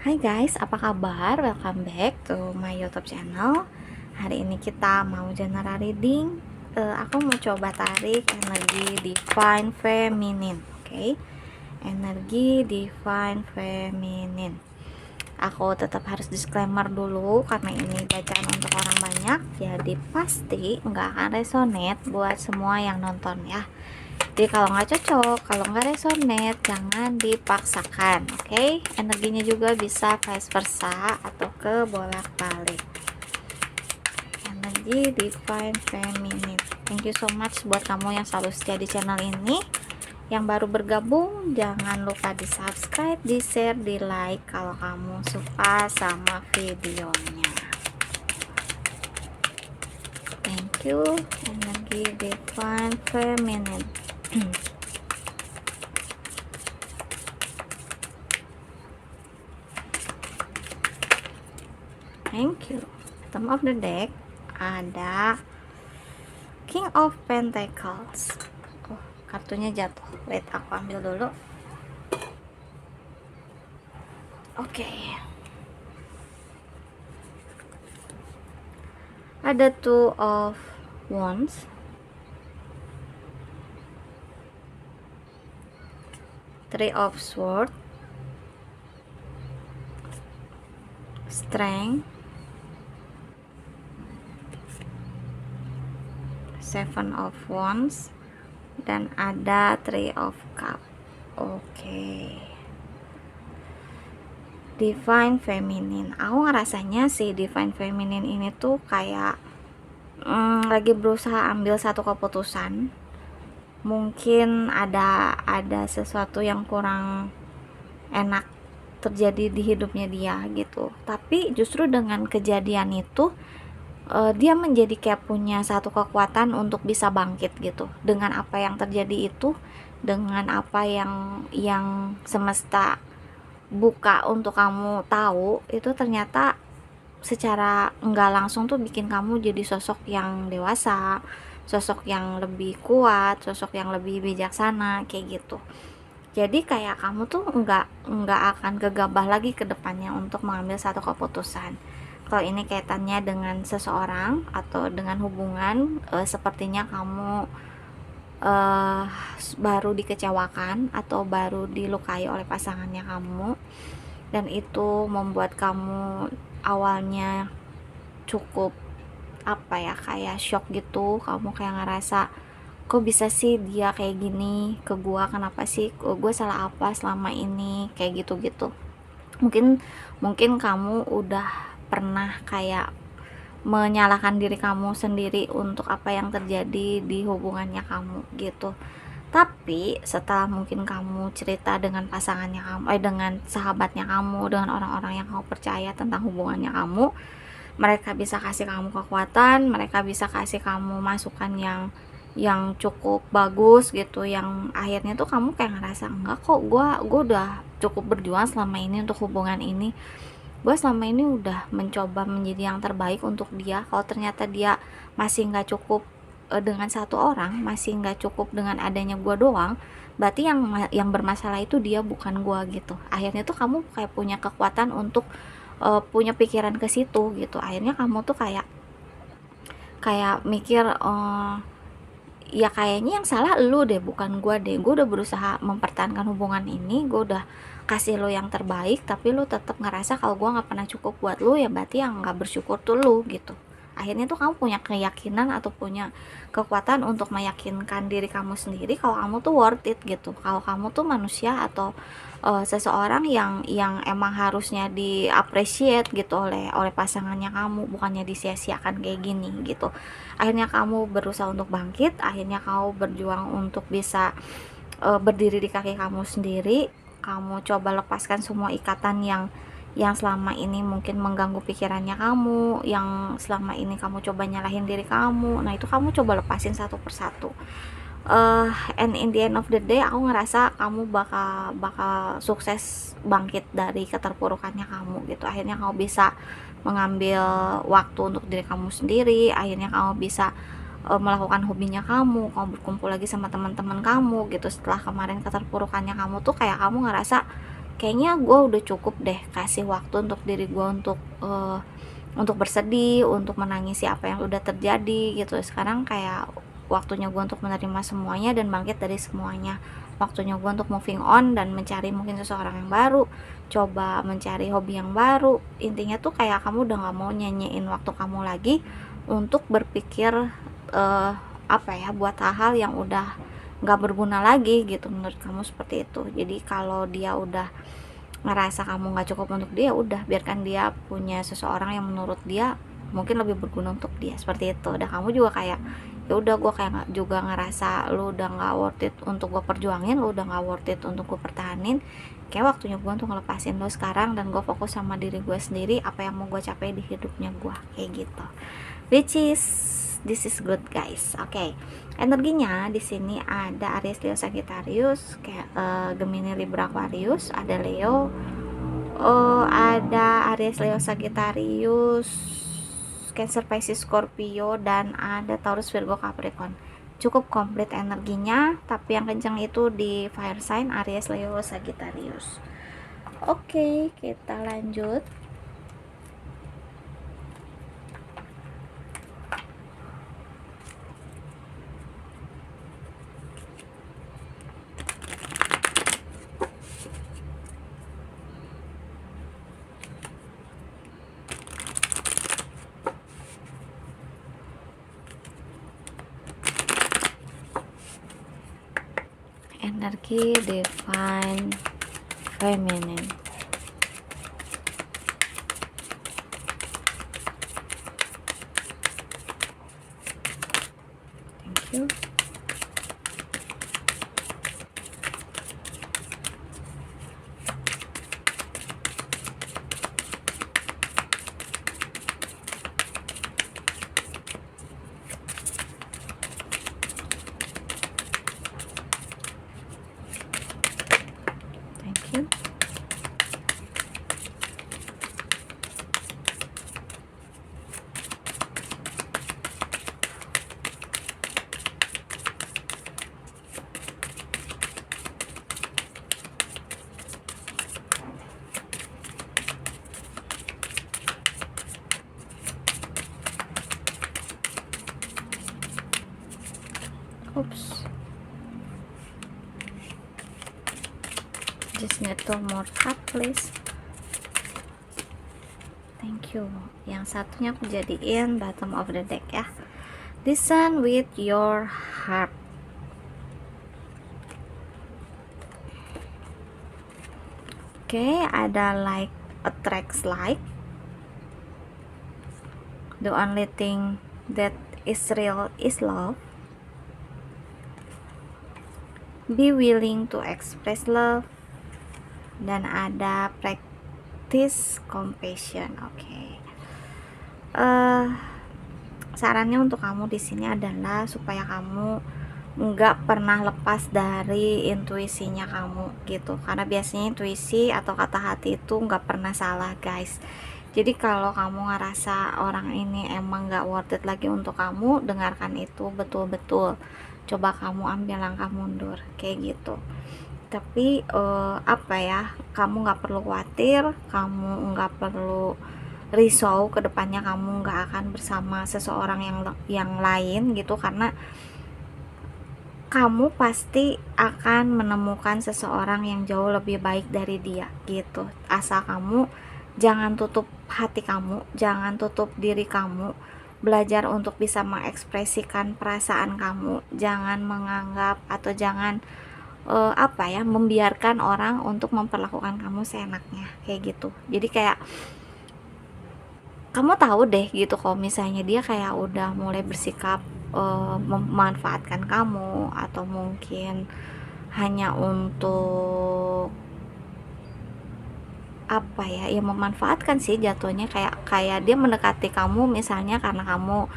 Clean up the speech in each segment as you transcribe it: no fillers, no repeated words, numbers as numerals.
Hai guys, apa kabar? Welcome back to my YouTube channel. Hari ini kita mau general reading. Aku mau coba tarik energi Divine Feminine, oke? Energi Divine Feminine. Aku tetap harus disclaimer dulu karena ini bacaan untuk orang banyak, jadi pasti nggak akan resonate buat semua yang nonton ya. Jadi kalau nggak cocok, kalau nggak resonate, jangan dipaksakan, oke? Energinya juga bisa vice versa atau ke bolak-balik. Energi Divine Feminine. Thank you so much buat kamu yang selalu setia di channel ini. Yang baru bergabung, jangan lupa di subscribe, di share, di like kalau kamu suka sama videonya. Thank you. Energi Divine Feminine. Thank you. Bottom of the deck ada King of Pentacles. Oh, kartunya jatuh. Wait, aku ambil dulu. Oke. Ada Two of Wands. Three of Swords. Strength. Seven of Wands. Dan ada Three of Cup. Oke. Divine Feminine. Aku ngerasanya si Divine Feminine ini tuh kayak lagi berusaha ambil satu keputusan. Mungkin ada sesuatu yang kurang enak terjadi di hidupnya dia gitu. Tapi justru dengan kejadian itu dia menjadi kayak punya satu kekuatan untuk bisa bangkit gitu. Dengan apa yang terjadi itu, dengan apa yang semesta buka untuk kamu tahu, itu ternyata secara nggak langsung tuh bikin kamu jadi sosok yang dewasa, sosok yang lebih kuat, sosok yang lebih bijaksana kayak gitu. Jadi kayak kamu tuh nggak akan gegabah lagi ke depannya untuk mengambil satu keputusan. Kalau ini kaitannya dengan seseorang atau dengan hubungan, sepertinya kamu baru dikecewakan atau baru dilukai oleh pasangannya kamu, dan itu membuat kamu awalnya cukup apa ya, kayak shock gitu. Kamu kayak ngerasa, kok bisa sih dia kayak gini ke gua, kenapa sih gue salah apa selama ini, kayak gitu-gitu. Mungkin kamu udah pernah kayak menyalahkan diri kamu sendiri untuk apa yang terjadi di hubungannya kamu gitu. Tapi setelah mungkin kamu cerita dengan pasangannya kamu, dengan sahabatnya kamu, dengan orang-orang yang kamu percaya tentang hubungannya kamu, mereka bisa kasih kamu kekuatan, mereka bisa kasih kamu masukan yang cukup bagus gitu, yang akhirnya tuh kamu kayak ngerasa, enggak kok, gue udah cukup berjuang selama ini untuk hubungan ini, gue selama ini udah mencoba menjadi yang terbaik untuk dia. Kalau ternyata dia masih nggak cukup dengan satu orang, masih nggak cukup dengan adanya gue doang, berarti yang bermasalah itu dia, bukan gue gitu. Akhirnya tuh kamu kayak punya kekuatan untuk punya pikiran ke situ gitu. Akhirnya kamu tuh kayak mikir, ya kayaknya yang salah lu deh, bukan gue deh. Gue udah berusaha mempertahankan hubungan ini, gue udah kasih lu yang terbaik, tapi lu tetap ngerasa kalau gue nggak pernah cukup buat lu, ya berarti yang nggak bersyukur tuh lu gitu. Akhirnya tuh kamu punya keyakinan atau punya kekuatan untuk meyakinkan diri kamu sendiri kalau kamu tuh worth it gitu, kalau kamu tuh manusia atau seseorang yang emang harusnya di appreciate gitu oleh pasangannya kamu, bukannya disia-siakan kayak gini gitu. Akhirnya kamu berusaha untuk bangkit, akhirnya kamu berjuang untuk bisa berdiri di kaki kamu sendiri. Kamu coba lepaskan semua ikatan yang selama ini mungkin mengganggu pikirannya kamu, yang selama ini kamu coba nyalahin diri kamu. Nah itu kamu coba lepasin satu persatu. And in the end of the day, aku ngerasa kamu bakal sukses bangkit dari keterpurukannya kamu gitu. Akhirnya kamu bisa mengambil waktu untuk diri kamu sendiri. Akhirnya kamu bisa melakukan hobinya kamu berkumpul lagi sama teman-teman kamu gitu. Setelah kemarin keterpurukannya kamu tuh kayak kamu ngerasa kayaknya gue udah cukup deh kasih waktu untuk diri gue untuk bersedih, untuk menangisi apa yang udah terjadi gitu. Sekarang kayak waktunya gue untuk menerima semuanya dan bangkit dari semuanya. Waktunya gue untuk moving on dan mencari mungkin seseorang yang baru, coba mencari hobi yang baru. Intinya tuh kayak kamu udah gak mau nyanyiin waktu kamu lagi untuk berpikir apa ya, buat hal-hal yang udah gak berguna lagi gitu. Menurut kamu seperti itu. Jadi kalau dia udah ngerasa kamu nggak cukup untuk dia, udah biarkan dia punya seseorang yang menurut dia mungkin lebih berguna untuk dia, seperti itu. Dan kamu juga kayak ya udah, gue kayak juga ngerasa lu udah nggak worth it untuk gue perjuangin, lu udah nggak worth it untuk gue pertahanin, kayak waktunya gue untuk ngelepasin lu sekarang dan gue fokus sama diri gue sendiri, apa yang mau gue capai di hidupnya gue, kayak gitu. Which is this is good guys. Oke. Energinya di sini ada Aries, Leo, Sagittarius, kayak Gemini, Libra, Aquarius, ada Leo, ada Aries, Leo, Sagittarius, Cancer, Pisces, Scorpio, dan ada Taurus, Virgo, Capricorn. Cukup komplit energinya, tapi yang kencang itu di fire sign Aries, Leo, Sagittarius. Oke, kita lanjut. Energi Divine Feminine. Thank you. Thank you. Oops. Just need 2 more card please. Thank you. Yang satunya aku jadiin bottom of the deck ya. Listen with your heart. Oke, ada like attracts like. The only thing that is real is love. Be willing to express love. Dan ada practice compassion. Oke. Sarannya untuk kamu di sini adalah supaya kamu nggak pernah lepas dari intuisinya kamu gitu, karena biasanya intuisi atau kata hati itu nggak pernah salah guys. Jadi kalau kamu ngerasa orang ini emang nggak worth it lagi untuk kamu, dengarkan itu betul-betul, coba kamu ambil langkah mundur kayak gitu. Tapi apa ya, kamu nggak perlu khawatir, kamu nggak perlu risau ke depannya kamu nggak akan bersama seseorang yang lain gitu, karena kamu pasti akan menemukan seseorang yang jauh lebih baik dari dia gitu. Asal kamu jangan tutup hati kamu, jangan tutup diri kamu, belajar untuk bisa mengekspresikan perasaan kamu, jangan menganggap atau jangan apa ya, membiarkan orang untuk memperlakukan kamu seenaknya kayak gitu. Jadi kayak kamu tahu deh gitu kalau misalnya dia kayak udah mulai bersikap memanfaatkan kamu, atau mungkin hanya untuk apa ya, ya memanfaatkan sih jatuhnya, kayak dia mendekati kamu misalnya karena kamu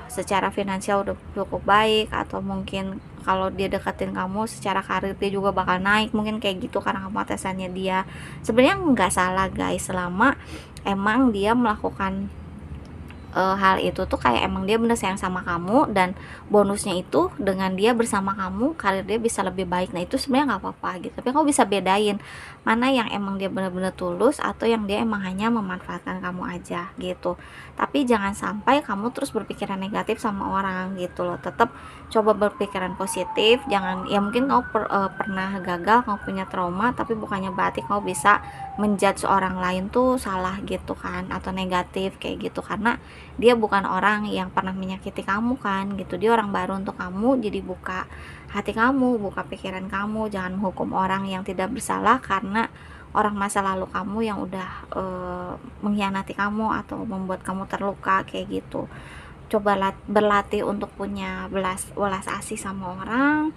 secara finansial udah cukup baik, atau mungkin kalau dia deketin kamu secara karir dia juga bakal naik, mungkin kayak gitu karena kamu atasannya dia. Sebenarnya nggak salah guys, selama emang dia melakukan hal itu tuh kayak emang dia bener sayang sama kamu, dan bonusnya itu dengan dia bersama kamu karir dia bisa lebih baik. Nah itu sebenarnya nggak apa-apa gitu, tapi kamu bisa bedain mana yang emang dia bener-bener tulus atau yang dia emang hanya memanfaatkan kamu aja gitu. Tapi jangan sampai kamu terus berpikiran negatif sama orang gitu loh. Tetap coba berpikiran positif. Jangan, ya mungkin kamu pernah gagal, kamu punya trauma, tapi bukannya berarti kamu bisa menjudge orang lain tuh salah gitu kan, atau negatif kayak gitu, karena dia bukan orang yang pernah menyakiti kamu kan gitu. Dia orang baru untuk kamu, jadi buka hati kamu, buka pikiran kamu. Jangan menghukum orang yang tidak bersalah karena orang masa lalu kamu yang udah mengkhianati kamu atau membuat kamu terluka kayak gitu. Coba berlatih untuk punya welas asih sama orang,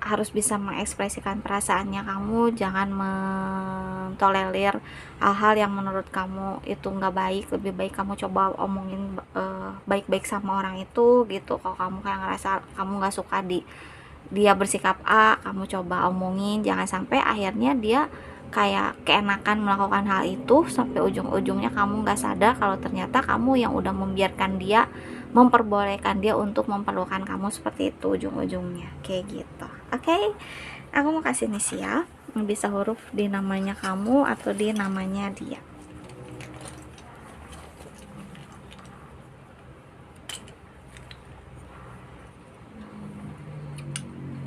harus bisa mengekspresikan perasaannya kamu. Jangan mentolerir hal-hal yang menurut kamu itu nggak baik. Lebih baik kamu coba omongin baik-baik sama orang itu gitu. Kalau kamu kayak ngerasa kamu nggak suka dia bersikap A, kamu coba omongin. Jangan sampai akhirnya dia kayak keenakan melakukan hal itu sampai ujung-ujungnya kamu nggak sadar kalau ternyata kamu yang udah membiarkan dia, memperbolehkan dia untuk memperlakukan kamu seperti itu ujung-ujungnya kayak gitu. Oke, aku mau kasih inisial yang bisa huruf di namanya kamu atau di namanya dia.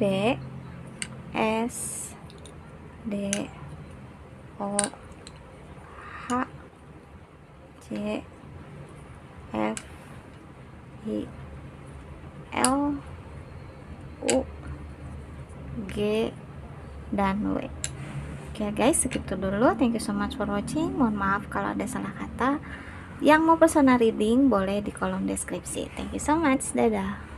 B, S, D, O, H, J, F, I, L, U, G, dan W. Oke guys, segitu dulu. Thank you so much for watching. Mohon maaf kalau ada salah kata. Yang mau personal reading boleh di kolom deskripsi. Thank you so much. Dadah.